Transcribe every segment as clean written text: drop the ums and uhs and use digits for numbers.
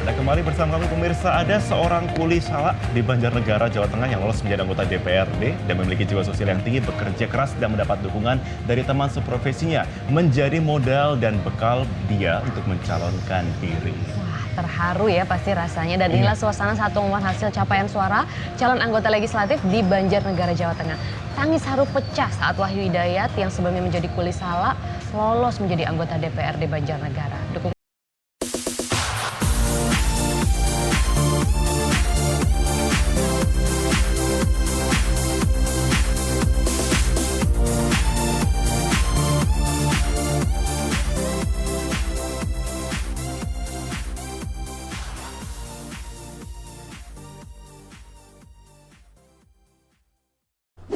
Anda kembali bersama kami pemirsa, ada seorang kuli salak di Banjarnegara, Jawa Tengah yang lolos menjadi anggota DPRD dan memiliki jiwa sosial yang tinggi, bekerja keras dan mendapat dukungan dari teman seprofesinya, menjadi modal dan bekal dia untuk mencalonkan diri. Terharu ya pasti rasanya, dan inilah suasana saat pengumuman hasil capaian suara calon anggota legislatif di Banjarnegara, Jawa Tengah. Tangis haru pecah saat Wahyu Hidayat yang sebelumnya menjadi kuli salak lolos menjadi anggota DPRD Banjarnegara.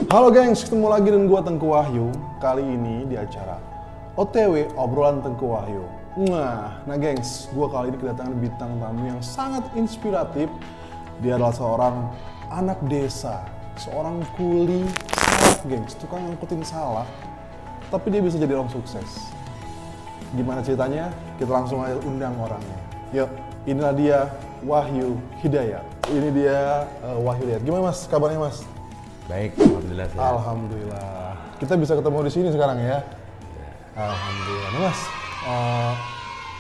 Halo gengs, ketemu lagi dengan gua Tengku Wahyu. Kali ini di acara OTW Obrolan Tengku Wahyu. Nah gengs, gua kali ini kedatangan bintang tamu yang sangat inspiratif. Dia adalah seorang anak desa, seorang kuli salak gengs, tukang ngangkutin salak. Tapi dia bisa jadi orang sukses. Gimana ceritanya? Kita langsung aja undang orangnya. Yuk, inilah dia Wahyu Hidayat. Ini dia Wahyu Hidayat. Gimana mas, kabarnya mas? Baik, alhamdulillah. Alhamdulillah. Kita bisa ketemu di sini sekarang ya. Alhamdulillah. Nah, mas,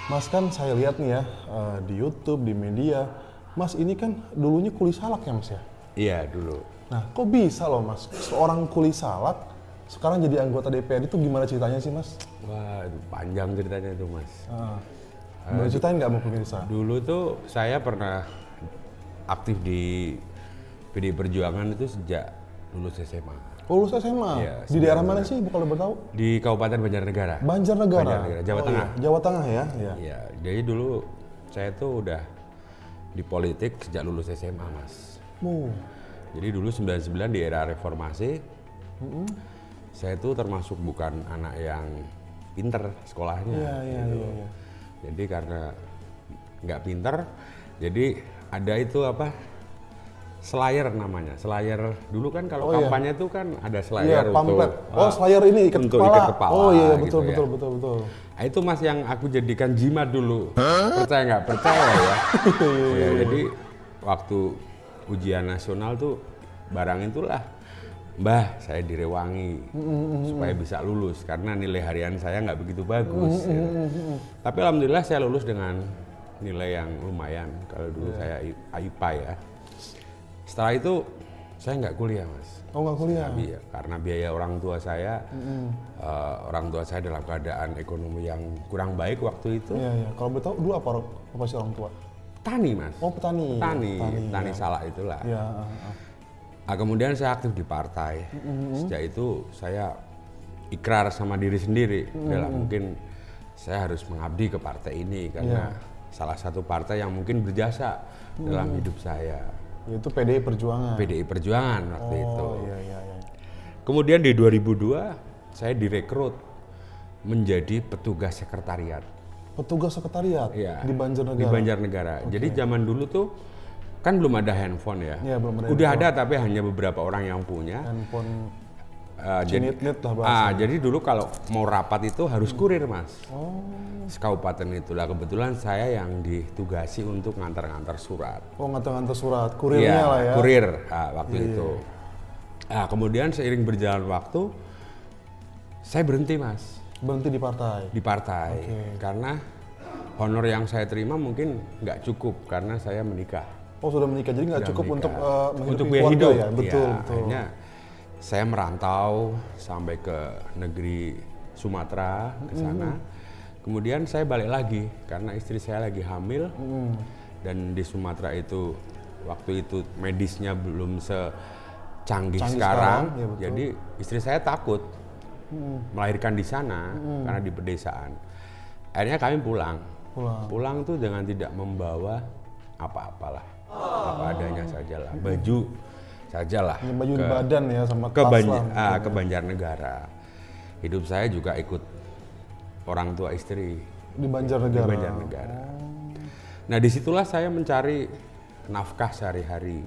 mas kan saya lihat nih ya di YouTube, di media, mas ini kan dulunya kuli salak ya mas ya? Iya dulu. Nah, kok bisa loh mas, seorang kuli salak sekarang jadi anggota DPRD itu gimana ceritanya sih mas? Wah, itu panjang ceritanya itu mas. Boleh ceritain nggak mau pemirsa? Dulu tuh saya pernah aktif di PDI Perjuangan itu sejak lulus SMA. Oh, lulus SMA? Iya, di daerah mana sih kalau boleh tahu? Di Kabupaten Banjarnegara. Banjarnegara, Jawa Tengah. Iya. Jawa Tengah ya? Iya. Iya, jadi dulu saya tuh udah di politik sejak lulus SMA mas. Jadi dulu 99 di era reformasi, saya tuh termasuk bukan anak yang pinter sekolahnya. Iya. Jadi karena nggak pinter, jadi ada itu apa? Slayer namanya, slayer dulu kan kalau kampanye tuh kan ada slayer Iya, pamflet. untuk slayer ini ikat untuk kepala. ikat kepala. Oh iya, gitu betul. Nah, itu mas yang aku jadikan jimat dulu. Percaya nggak percaya ya? Ya, jadi waktu ujian nasional tuh barang itulah, Mbah saya direwangi supaya bisa lulus karena nilai harian saya nggak begitu bagus. Tapi alhamdulillah saya lulus dengan nilai yang lumayan. Kalau dulu saya AIPA ya. Setelah itu saya nggak kuliah mas. Oh nggak kuliah? Karena biaya orang tua saya, dalam keadaan ekonomi yang kurang baik waktu itu. Iya. Kalau betul dulu apa profesi orang tua? Tani mas. Oh petani. Tani ya. salak itulah. Iya. Nah, kemudian saya aktif di partai. Sejak itu saya ikrar sama diri sendiri. Mungkin saya harus mengabdi ke partai ini karena salah satu partai yang mungkin berjasa dalam hidup saya. Itu PDI Perjuangan. PDI Perjuangan waktu itu. Iya. Kemudian di 2002 saya direkrut menjadi petugas sekretariat. Petugas sekretariat di Banjarnegara. Di Banjarnegara. Jadi zaman dulu tuh kan belum ada handphone ya. Iya, belum ada. Udah ada tapi hanya beberapa orang yang punya. Handphone Jadi lah bahasanya. jadi dulu kalau mau rapat itu harus kurir mas. Sekaupaten itulah, kebetulan saya yang ditugasi untuk ngantar-ngantar surat. Oh ngantar-ngantar surat, kurirnya lah ya. Kurir waktu itu. Nah, kemudian seiring berjalan waktu, saya berhenti mas. Berhenti di partai? Di partai, karena honor yang saya terima mungkin nggak cukup karena saya menikah. Oh sudah menikah, jadi nggak cukup menikah. untuk biaya keluarga hidup ya? Betul. Akhirnya saya merantau sampai ke negeri Sumatera ke sana. Kemudian saya balik lagi karena istri saya lagi hamil dan di Sumatera itu waktu itu medisnya belum secanggih sekarang. Ya, betul. Jadi istri saya takut melahirkan di sana karena di pedesaan. Akhirnya kami pulang. Pulang tuh dengan tidak membawa apa-apalah, apa adanya sajalah, baju sajalah. Baju di badan ya sama ke Banjarnegara. Hidup saya juga ikut orang tua istri di Banjarnegara. Nah disitulah saya mencari nafkah sehari-hari.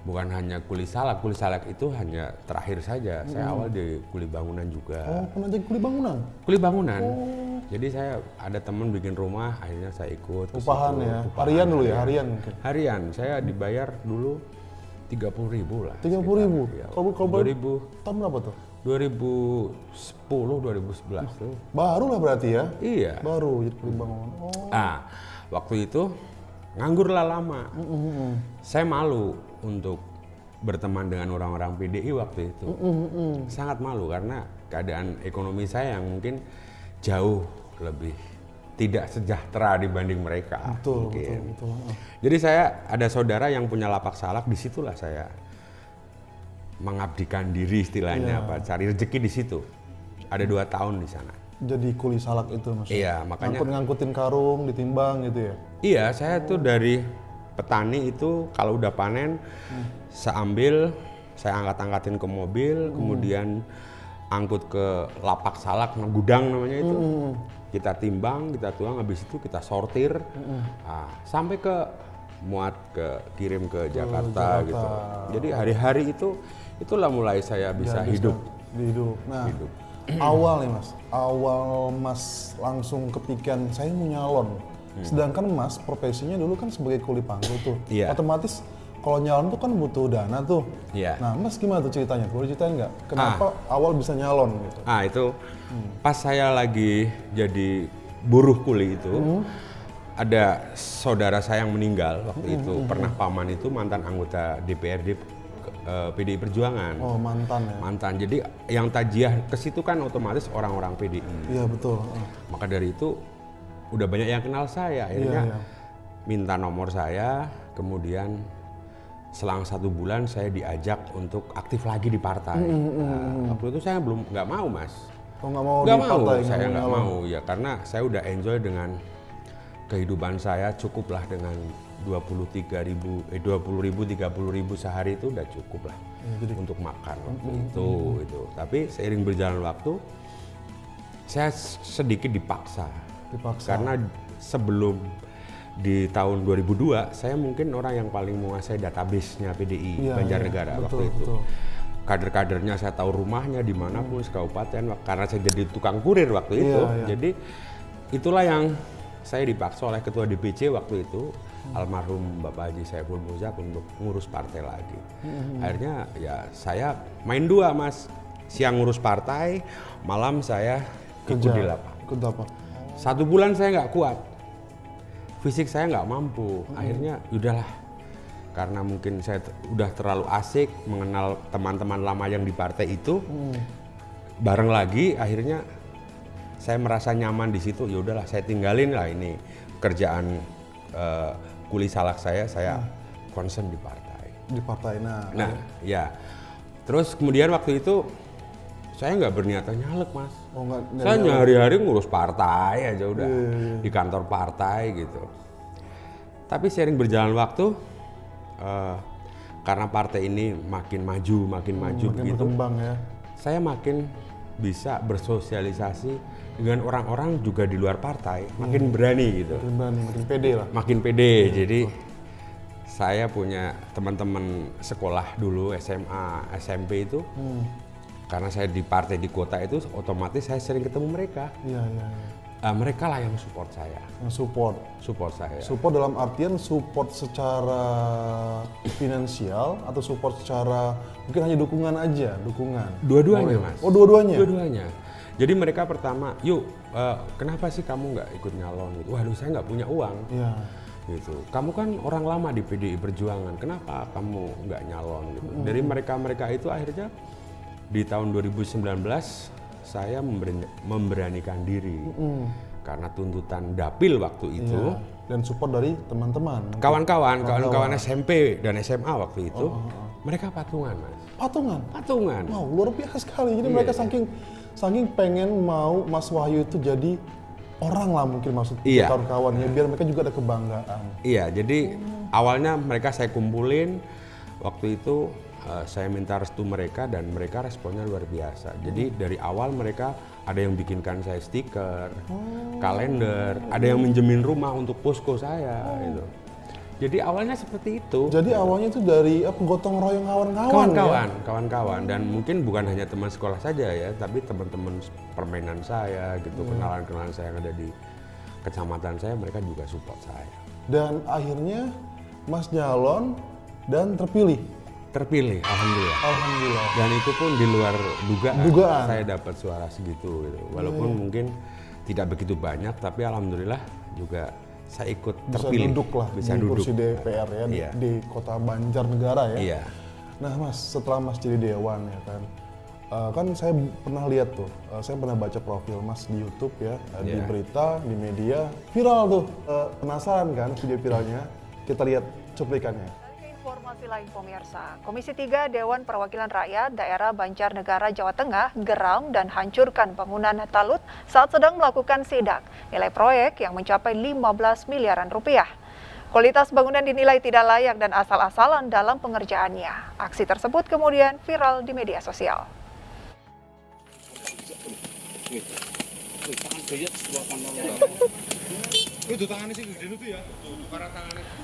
Bukan hanya kuli salak itu hanya terakhir saja. Saya awal di kuli bangunan juga. Oh, pernah jadi kuli bangunan? Kuli bangunan. Jadi saya ada teman bikin rumah, akhirnya saya ikut. Upahan situ. ya? Upahan, Harian dulu ya? Harian mungkin? Harian, saya dibayar dulu 30.000 lah. 30.000? Ya. Kalau 2000, tahun berapa tuh? 2010, 2011 tuh. Baru lah berarti ya? Iya. Baru jadi kuli bangunan. Oh. Nah, waktu itu nganggur lah lama. Saya malu untuk berteman dengan orang-orang PDI waktu itu. Sangat malu karena keadaan ekonomi saya yang mungkin jauh lebih tidak sejahtera dibanding mereka. Betul, mungkin. betul. Jadi saya ada saudara yang punya lapak salak, disitulah saya mengabdikan diri istilahnya, apa cari rezeki di situ. Ada 2 tahun di sana. Jadi kuli salak itu maksudnya? Iya, makanya Ngangkutin karung, ditimbang gitu ya? iya, saya tuh dari petani itu kalau udah panen, saya ambil, saya angkat-angkatin ke mobil, kemudian angkut ke lapak salak, gudang namanya itu. Kita timbang, kita tuang, habis itu kita sortir, sampai ke muat, kirim ke Jakarta gitu. Jadi hari-hari itulah mulai saya bisa hidup. Nah, awal nih Mas, awal Mas langsung kepikiran saya mau nyalon. Sedangkan Mas profesinya dulu kan sebagai kuli panggul tuh. Iya. Otomatis kalau nyalon tuh kan butuh dana tuh. Iya. Nah, Mas gimana tuh ceritanya? Boleh ceritain nggak? Kenapa awal bisa nyalon gitu? Itu pas saya lagi jadi buruh kuli itu, ada saudara saya yang meninggal waktu itu, pernah paman itu mantan anggota DPRD PDI Perjuangan. Oh, mantan ya? Mantan, jadi yang tajiah ke situ kan otomatis orang-orang PDI. Iya, betul. Maka dari itu udah banyak yang kenal saya, akhirnya Iya. minta nomor saya, kemudian selang 1 bulan saya diajak untuk aktif lagi di partai. Nah, waktu itu saya nggak mau Mas. Oh, nggak mau Nggak di mau, partai? saya nggak nyalon? mau ya karena saya udah enjoy dengan kehidupan saya, cukuplah dengan 20.000, 30.000 sehari itu udah cukup lah untuk makan waktu itu. Tapi seiring berjalan waktu, saya sedikit dipaksa. Karena sebelum di tahun 2002, saya mungkin orang yang paling menguasai database-nya PDI Banjarnegara waktu itu. Kader-kadernya saya tahu rumahnya dimanapun sekabupaten, karena saya jadi tukang kurir waktu itu. Jadi itulah yang saya dipaksa oleh ketua DPC waktu itu, almarhum Bapak Haji Saiful Muzak, untuk ngurus partai lagi. Akhirnya ya saya main 2 Mas, siang ngurus partai, malam saya ikut di lapangan. Ikut apa? 1 bulan saya nggak kuat, fisik saya nggak mampu. Akhirnya udahlah, karena mungkin saya udah terlalu asik mengenal teman-teman lama yang di partai itu, bareng lagi. Akhirnya saya merasa nyaman di situ. Ya udahlah, saya tinggalin lah ini kerjaan kuli salak saya concern di partai. Di partai, nah ya. Terus kemudian waktu itu saya nggak berniatan nyalek Mas. Oh, nggak Saya nyari-hari ngurus partai aja udah, di kantor partai gitu. Tapi sering berjalan waktu, karena partai ini makin maju begitu, berkembang ya. saya makin bisa bersosialisasi dengan orang-orang juga di luar partai, makin berani gitu. Makin berani, makin pede lah. Makin pede, jadi saya punya teman-teman sekolah dulu, SMA, SMP itu, karena saya di partai di kota itu, otomatis saya sering ketemu mereka. Iya. Mereka lah yang support saya. Yang support saya. Support dalam artian support secara finansial atau support secara mungkin hanya dukungan aja, Dua-duanya Mas. Oh, dua-duanya? Dua-duanya. Jadi mereka pertama, yuk kenapa sih kamu nggak ikut nyalon? Gitu. Waduh, saya nggak punya uang. Iya. Gitu. Kamu kan orang lama di PDI Perjuangan, kenapa kamu nggak nyalon? Gitu. Dari mereka itu akhirnya di tahun 2019 saya memberanikan diri karena tuntutan dapil waktu itu. Dan support dari teman-teman. Kawan-kawan SMP dan SMA waktu itu, mereka patungan Mas. Patungan. Wow, luar biasa sekali. Jadi mereka saking pengen mau Mas Wahyu itu jadi orang lah mungkin maksud kawan-kawannya, biar mereka juga ada kebanggaan. Iya, jadi awalnya mereka saya kumpulin waktu itu. Saya minta restu mereka dan mereka responnya luar biasa. Jadi dari awal mereka ada yang bikinkan saya stiker, kalender, ada yang minjemin rumah untuk posko saya. Gitu. Jadi awalnya seperti itu. Jadi awalnya itu dari gotong royong kawan-kawan. Kawan-kawan dan mungkin bukan hanya teman sekolah saja ya, tapi teman-teman permainan saya gitu, kenalan-kenalan saya yang ada di kecamatan saya, mereka juga support saya. Dan akhirnya Mas nyalon dan terpilih. Terpilih, alhamdulillah. Alhamdulillah. Dan itu pun di luar dugaan. saya dapat suara segitu gitu. Walaupun mungkin tidak begitu banyak, tapi alhamdulillah juga saya ikut terpilih. Bisa duduk lah bisa di duduk kursi DPR ya, Iya. di kota Banjarnegara ya. Iya. Nah Mas, setelah Mas jadi dewan ya kan, kan saya pernah lihat tuh, saya pernah baca profil Mas di YouTube ya, di Iya. berita, di media, viral tuh. Penasaran kan video viralnya? Kita lihat cuplikannya. Informasi lain pemirsa, Komisi 3 Dewan Perwakilan Rakyat Daerah Banjarnegara Jawa Tengah geram dan hancurkan bangunan talut saat sedang melakukan sidak nilai proyek yang mencapai 15 miliaran rupiah. Kualitas bangunan dinilai tidak layak dan asal-asalan dalam pengerjaannya. Aksi tersebut kemudian viral di media sosial.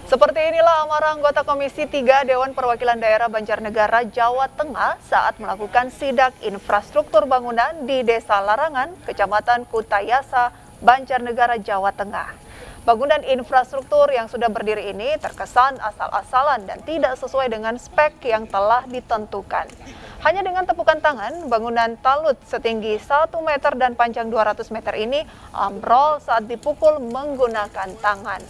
Seperti inilah amarah anggota Komisi 3 Dewan Perwakilan Daerah Banjarnegara Jawa Tengah saat melakukan sidak infrastruktur bangunan di Desa Larangan, Kecamatan Kutayasa, Banjarnegara, Jawa Tengah. Bangunan infrastruktur yang sudah berdiri ini terkesan asal-asalan dan tidak sesuai dengan spek yang telah ditentukan. Hanya dengan tepukan tangan, bangunan talut setinggi 1 meter dan panjang 200 meter ini ambrol saat dipukul menggunakan tangan.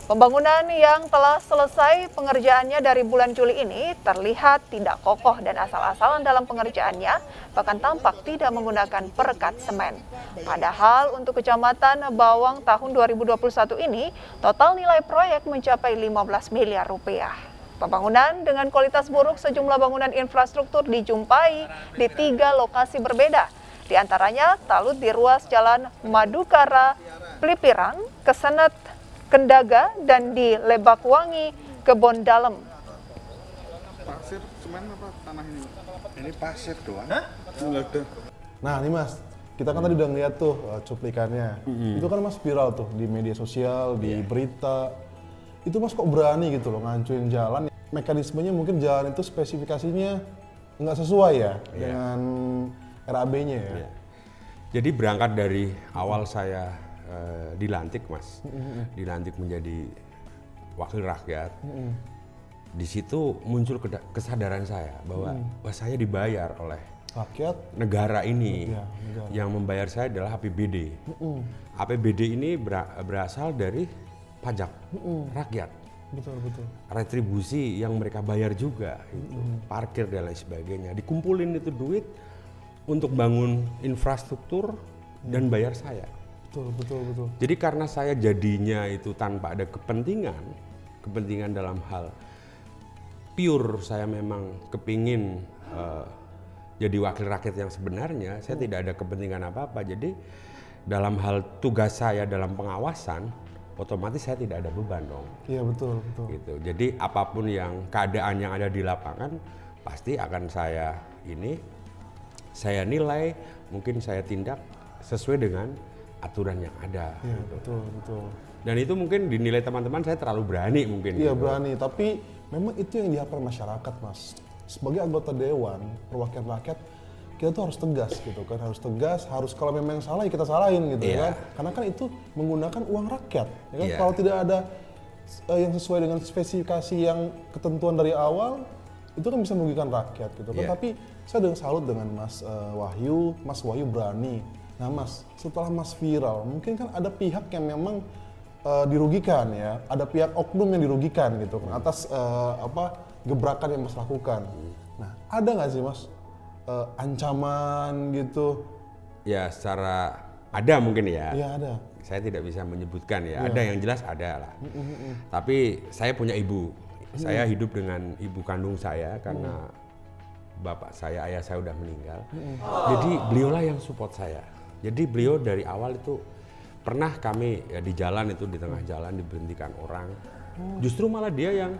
Pembangunan yang telah selesai pengerjaannya dari bulan Juli ini terlihat tidak kokoh dan asal-asalan dalam pengerjaannya, bahkan tampak tidak menggunakan perekat semen. Padahal untuk Kecamatan Bawang tahun 2021 ini, total nilai proyek mencapai 15 miliar rupiah. Pembangunan dengan kualitas buruk sejumlah bangunan infrastruktur dijumpai di 3 lokasi berbeda. Di antaranya talut di ruas Jalan Madukara, Pelipirang, Kesenet, Kendaga, dan di Lebakwangi, Kebon Dalem. Pasir, semen apa tanah ini? Ini pasir doang. Nah nih Mas, kita kan tadi udah ngeliat tuh cuplikannya. Itu kan Mas viral tuh di media sosial, di berita. Itu Mas kok berani gitu loh ngancurin jalan. Mekanismenya mungkin jalan itu spesifikasinya nggak sesuai ya dengan RAB-nya ya. Iya. Jadi berangkat dari awal saya dilantik Mas, dilantik menjadi wakil rakyat. Di situ muncul kesadaran saya bahwa wah, saya dibayar oleh Rakyat, negara ini. ya, negara. Yang membayar saya adalah APBD. APBD ini berasal dari pajak rakyat, betul. retribusi yang mereka bayar juga, itu parkir dan lain sebagainya. Dikumpulin itu duit untuk bangun infrastruktur dan bayar saya. Betul. Jadi karena saya jadinya itu tanpa ada kepentingan dalam hal pure saya memang kepingin jadi wakil rakyat yang sebenarnya, saya tidak ada kepentingan apa-apa. Jadi dalam hal tugas saya dalam pengawasan, otomatis saya tidak ada beban dong. Iya betul. Gitu. Jadi apapun yang keadaan yang ada di lapangan, pasti akan saya nilai, mungkin saya tindak sesuai dengan aturan yang ada. Iya Gitu. betul. Dan itu mungkin dinilai teman-teman saya terlalu berani mungkin. Iya gitu. berani, tapi memang itu yang diharapkan masyarakat Mas. Sebagai anggota Dewan Perwakilan Rakyat, kita tuh harus tegas gitu kan, harus kalau memang salah ya kita salahin gitu kan. Karena kan itu menggunakan uang rakyat, ya kan. Kalau tidak ada yang sesuai dengan spesifikasi yang ketentuan dari awal, itu kan bisa merugikan rakyat gitu kan. Tapi saya salut dengan Mas Wahyu berani. Nah Mas, setelah Mas viral, mungkin kan ada pihak yang memang dirugikan ya, ada pihak oknum yang dirugikan gitu kan atas gebrakan yang Mas lakukan. Nah ada nggak sih Mas ancaman gitu? Ya secara ada mungkin ya. Iya ada. Saya tidak bisa menyebutkan ya, ada yang jelas ada lah. Tapi saya punya ibu, saya hidup dengan ibu kandung saya karena bapak saya, ayah saya udah meninggal. Jadi beliaulah yang support saya. Jadi beliau dari awal itu pernah kami ya, di jalan itu di tengah jalan diberhentikan orang. Justru malah dia yang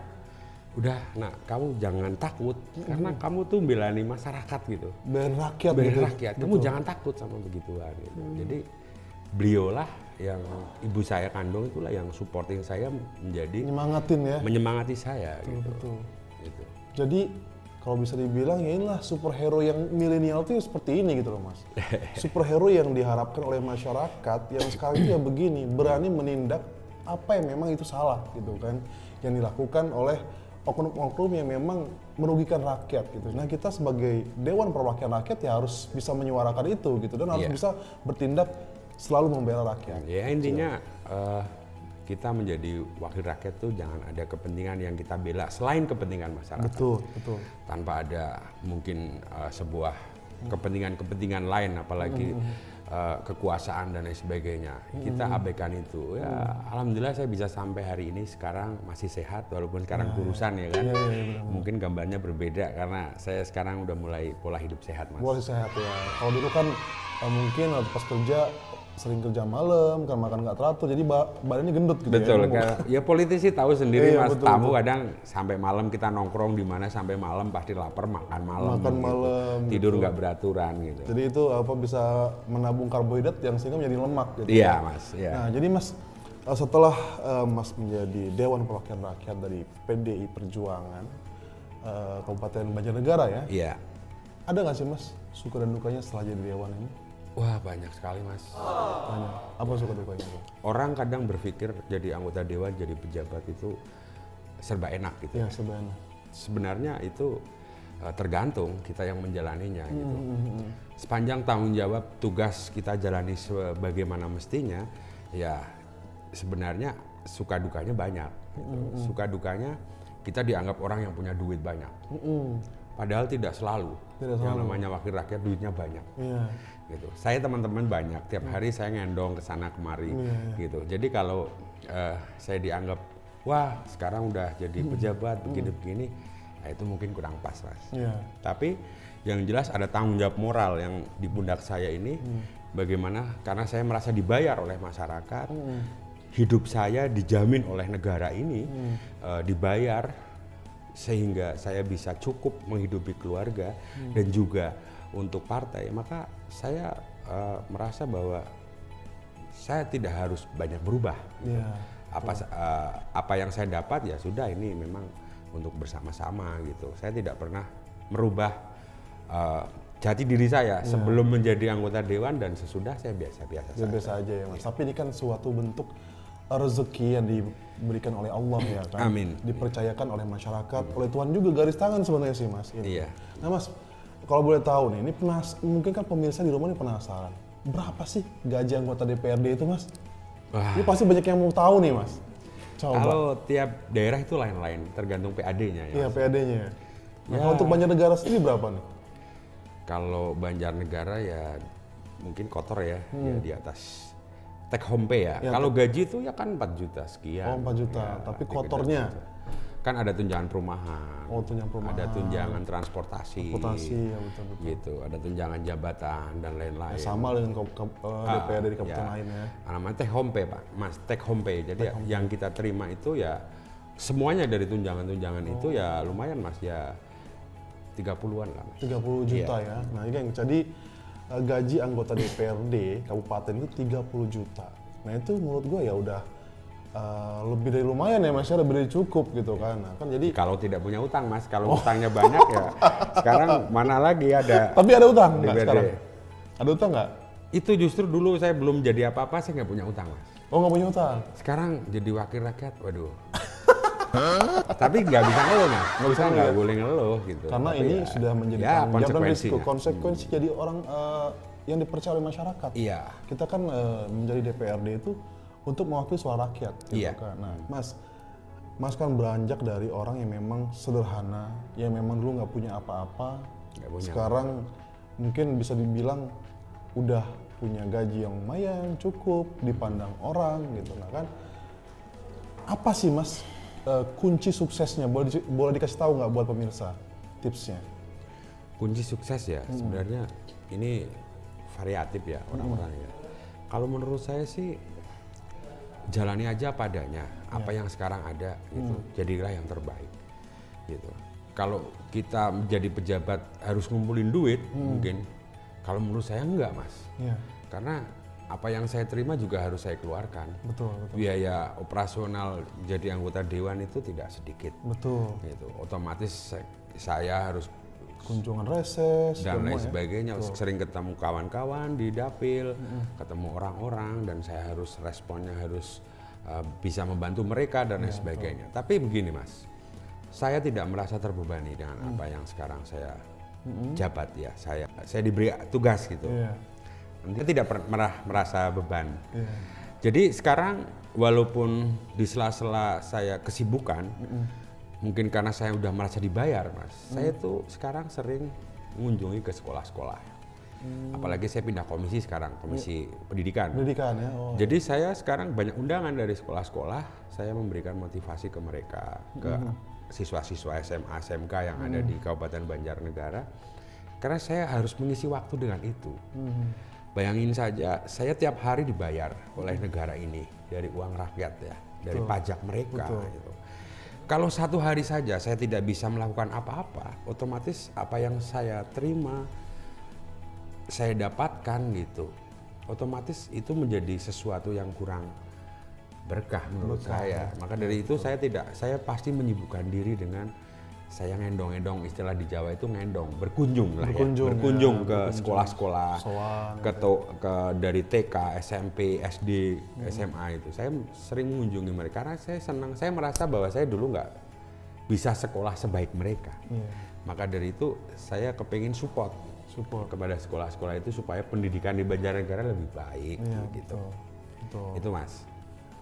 udah, nak kamu jangan takut karena kamu tuh belani masyarakat gitu. Bela rakyat Bela gitu. rakyat, kamu jangan takut sama begituan gitu. Jadi beliaulah yang ibu saya kandung itulah yang supporting saya menjadi Nyemangatin ya. menyemangati saya gitu. Betul. Gitu. Jadi kalau bisa dibilang ya inilah superhero yang milenial tuh seperti ini gitu loh Mas. Superhero yang diharapkan oleh masyarakat yang sekarang itu ya begini, berani menindak apa yang memang itu salah gitu kan. Yang dilakukan oleh oknum-oknum yang memang merugikan rakyat gitu. Nah kita sebagai Dewan Perwakilan Rakyat ya harus bisa menyuarakan itu gitu dan harus bisa bertindak selalu membela rakyat. Ya intinya kita menjadi wakil rakyat tuh jangan ada kepentingan yang kita bela selain kepentingan masyarakat. Betul, betul. Tanpa ada mungkin sebuah kepentingan-kepentingan lain, apalagi kekuasaan dan lain sebagainya. Kita abaikan itu. Ya, alhamdulillah saya bisa sampai hari ini sekarang masih sehat walaupun sekarang kurusan ya kan. Mungkin gambarnya berbeda karena saya sekarang udah mulai pola hidup sehat, Mas. Pola sehat ya. Kalau dulu kan mungkin waktu pas kerja sering kerja malam, kan makan nggak teratur, jadi badannya gendut gitu. Betul, ya. ya politisi tahu sendiri Iya, Mas, betul, tamu betul. kadang sampai malam kita nongkrong di mana sampai malam pasti lapar makan malam. Makan gitu. malam, Tidur gitu. nggak beraturan gitu. Jadi itu apa bisa menabung karbohidrat yang sehingga menjadi lemak gitu. Iya Mas, iya. Nah, jadi Mas setelah Mas menjadi Dewan Perwakilan Rakyat dari PDI Perjuangan Kabupaten Banjarnegara ya, Iya. ada nggak sih Mas suka dan dukanya setelah jadi Dewan ini? Wah banyak sekali Mas. Banyak. Apa suka dukanya? Orang kadang berpikir jadi anggota dewan, jadi pejabat itu serba enak gitu. Ya sebenarnya. Sebenarnya itu tergantung kita yang menjalaninya gitu. Sepanjang tanggung jawab tugas kita jalani sebagaimana mestinya, ya sebenarnya suka dukanya banyak. Gitu. Suka dukanya kita dianggap orang yang punya duit banyak. Padahal tidak selalu. Yang namanya wakil rakyat duitnya banyak. Iya. Gitu. Saya teman-teman banyak, tiap hari saya ngendong ke sana kemari gitu. Jadi kalau saya dianggap wah sekarang udah jadi pejabat begini-begini, nah itu mungkin kurang pas Mas. Iya. Tapi yang jelas ada tanggung jawab moral yang di pundak saya ini, bagaimana karena saya merasa dibayar oleh masyarakat, hidup saya dijamin oleh negara ini, dibayar sehingga saya bisa cukup menghidupi keluarga dan juga untuk partai, maka saya merasa bahwa saya tidak harus banyak berubah. Iya. Apa yang saya dapat ya sudah, ini memang untuk bersama-sama gitu. Saya tidak pernah merubah jati diri saya sebelum menjadi anggota dewan dan sesudah saya biasa-biasa saja. Biasa aja ya Mas. Tapi ini kan suatu bentuk rezeki yang diberikan oleh Allah ya kan. Amin. Dipercayakan oleh masyarakat, oleh Tuhan juga garis tangan sebenarnya sih Mas. Ini. Iya. Nah Mas, kalau boleh tahu nih, ini mungkin kan pemirsa di rumah ini penasaran. Berapa sih gaji anggota DPRD itu Mas? Wah. Ini pasti banyak yang mau tahu nih Mas. Coba. Kalau tiap daerah itu lain-lain, tergantung PAD-nya ya. Iya PAD-nya ya. Nah, Ya. kalau untuk Banjarnegara sendiri berapa nih? Kalau Banjarnegara ya mungkin kotor ya, ya di atas take home pay ya. Kalau gaji itu ya kan 4 juta sekian. Oh 4 juta, Ya, tapi 3 kotornya? juta. Kan ada tunjangan perumahan. Oh tunjangan perumahan. Ada tunjangan transportasi. Transportasi, ya betul-betul. Gitu, ada tunjangan jabatan dan lain-lain. Sama dengan DPRD di kabupaten Ya. lain ya. Namanya take home pay Pak, Mas, take home pay. Jadi yang kita terima itu ya semuanya dari tunjangan-tunjangan itu ya lumayan Mas, ya 30-an lah Mas. 30 juta ya. Nah, geng, jadi gaji anggota DPRD kabupaten itu 30 juta. Nah, itu menurut gue ya udah lebih dari lumayan ya Mas, ya lebih dari cukup gitu kan. Nah, kan jadi Kalau tidak punya utang Mas, kalau utangnya banyak ya sekarang mana lagi ada. tapi ada utang nggak DPRD. sekarang? Ada utang nggak? Itu justru dulu saya belum jadi apa-apa, saya nggak punya utang Mas. Oh nggak punya utang? Sekarang jadi wakil rakyat, waduh. Tapi nggak bisa ngeluh Mas, nggak boleh ngeluh gitu. Karena Tapi ini ya, sudah menjadi ya, tanggung jawab dan risiko, konsekuensinya. konsekuensi jadi orang yang dipercaya oleh masyarakat. Iya. Kita kan menjadi DPRD itu untuk mewakili suara rakyat gitu Iya. kan. Nah, Mas kan beranjak dari orang yang memang sederhana, yang memang dulu nggak punya apa-apa. Nggak punya. Sekarang mungkin bisa dibilang udah punya gaji yang lumayan, cukup, dipandang orang gitu. Nah kan, apa sih Mas kunci suksesnya? Boleh dikasih tahu nggak buat pemirsa tipsnya? Kunci sukses ya sebenarnya ini variatif ya orang-orang ya. Kalau menurut saya sih jalani aja padanya, apa yang sekarang ada gitu, jadilah yang terbaik gitu. Kalau kita menjadi pejabat harus ngumpulin duit mungkin, kalau menurut saya enggak Mas. Iya. Karena apa yang saya terima juga harus saya keluarkan. Betul, betul. Biaya operasional jadi anggota dewan itu tidak sedikit. Betul. Gitu. Otomatis saya harus Kunjungan reses dan lain semua ya. sebagainya. Betul. Sering ketemu kawan-kawan di dapil, ketemu orang-orang, dan saya harus responnya harus bisa membantu mereka dan lain sebagainya. Tapi begini Mas, saya tidak merasa terbebani dengan apa yang sekarang saya jabat ya. Saya diberi tugas gitu. Iya. Saya tidak pernah merasa beban. Iya. Jadi sekarang walaupun di sela-sela saya kesibukan, mungkin karena saya udah merasa dibayar Mas, saya tuh sekarang sering mengunjungi ke sekolah-sekolah. Apalagi saya pindah komisi sekarang, komisi pendidikan. Pendidikan ya. Oh. Jadi saya sekarang banyak undangan dari sekolah-sekolah, saya memberikan motivasi ke mereka, ke siswa-siswa SMA, SMK yang ada di Kabupaten Banjarnegara, karena saya harus mengisi waktu dengan itu. Bayangin saja, saya tiap hari dibayar oleh negara ini dari uang rakyat ya, dari pajak mereka. Gitu. Kalau satu hari saja saya tidak bisa melakukan apa-apa, otomatis apa yang saya terima, saya dapatkan gitu, otomatis itu menjadi sesuatu yang kurang berkah menurut saya. Maka dari itu saya pasti menyibukkan diri dengan saya ngendong-ngendong, istilah di Jawa itu ngendong, berkunjung lah berkunjung ke sekolah-sekolah, dari TK, SMP, SD, SMA itu. Saya sering mengunjungi mereka karena saya senang, saya merasa bahwa saya dulu nggak bisa sekolah sebaik mereka. Maka dari itu saya kepingin support kepada sekolah-sekolah itu supaya pendidikan di Banjarnegara lebih baik gitu. Betul. Itu Mas.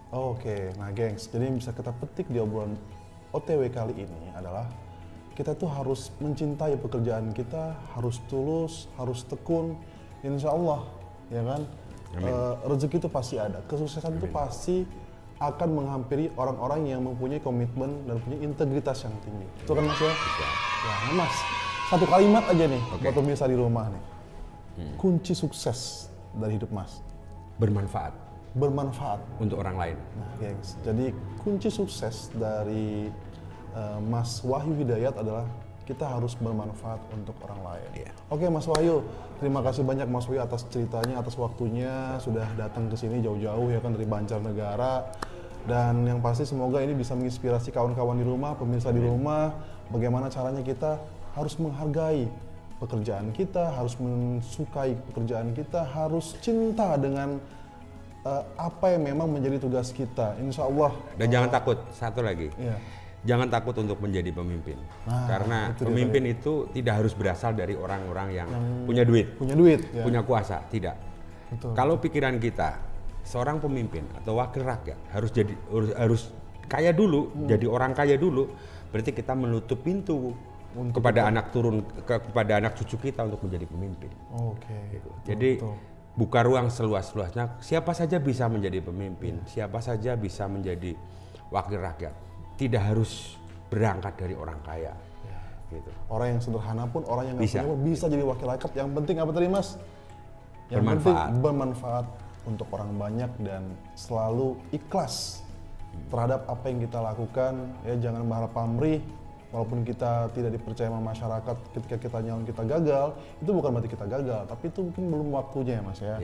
Oke, nah gengs, jadi yang bisa kita petik di obrolan OTW kali ini adalah kita tuh harus mencintai pekerjaan kita, harus tulus, harus tekun, insya Allah, ya kan? Rezeki itu pasti ada, kesuksesan itu pasti akan menghampiri orang-orang yang mempunyai komitmen dan punya integritas yang tinggi. Itu kan Mas ya? Ya, Mas, satu kalimat aja nih buat pemirsa di rumah nih. Kunci sukses dari hidup Mas? Bermanfaat. Bermanfaat. Untuk orang lain. Nah, gengs, jadi kunci sukses dari Mas Wahyu Hidayat adalah kita harus bermanfaat untuk orang lain. Oke Mas Wahyu, terima kasih banyak Mas Wahyu atas ceritanya, atas waktunya, sudah datang ke sini jauh-jauh ya kan dari Banjarnegara. Dan yang pasti semoga ini bisa menginspirasi kawan-kawan di rumah, pemirsa di rumah, bagaimana caranya kita harus menghargai pekerjaan kita, harus mensukai pekerjaan kita, harus cinta dengan apa yang memang menjadi tugas kita. Insya Allah. Dan jangan takut, satu lagi. Iya. Jangan takut untuk menjadi pemimpin, karena pemimpin itu tidak harus berasal dari orang-orang yang punya duit, ya. punya kuasa, tidak. Betul. Kalau pikiran kita, seorang pemimpin atau wakil rakyat harus kaya dulu, jadi orang kaya dulu, berarti kita menutup pintu kepada kepada anak cucu kita untuk menjadi pemimpin. Oke. Gitu. Jadi buka ruang seluas-luasnya, siapa saja bisa menjadi pemimpin, siapa saja bisa menjadi wakil rakyat. Tidak harus berangkat dari orang kaya. Gitu. Orang yang sederhana pun, orang yang nggak Bisa. punya pun bisa jadi wakil rakyat. Yang penting apa tadi Mas? Yang Bermanfaat. penting bermanfaat untuk orang banyak dan selalu ikhlas terhadap apa yang kita lakukan. Ya jangan berharap pamrih. Walaupun kita tidak dipercaya sama masyarakat ketika kita nyalon kita gagal, itu bukan berarti kita gagal, tapi itu mungkin belum waktunya ya Mas ya.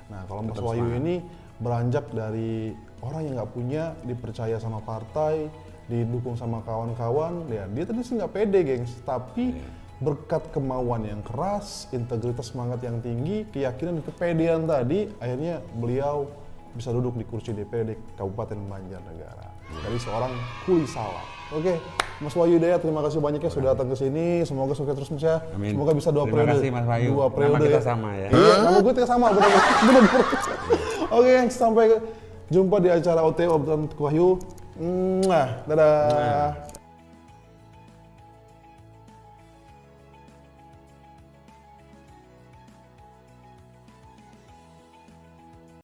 Nah kalau Mas Wahyu ini beranjak dari orang yang nggak punya, dipercaya sama partai, didukung sama kawan-kawan, ya dia tadi sih nggak pede gengs, tapi berkat kemauan yang keras, integritas semangat yang tinggi, keyakinan dan kepedean tadi, akhirnya beliau bisa duduk di kursi DPRD Kabupaten Banjarnegara dari seorang kuli sawah. Oke, Mas Wahyu Hidayat, terima kasih banyak ya sudah datang ke sini. Semoga sukses terus Mas ya. Amin. Semoga bisa 2 periode. Terima kasih Mas Wahyu. 2 periode. Nama kita sama ya. Iya, nama gue kita sama benar. Oke, sampai jumpa di acara OTW obrolan Wahyu. Dadah.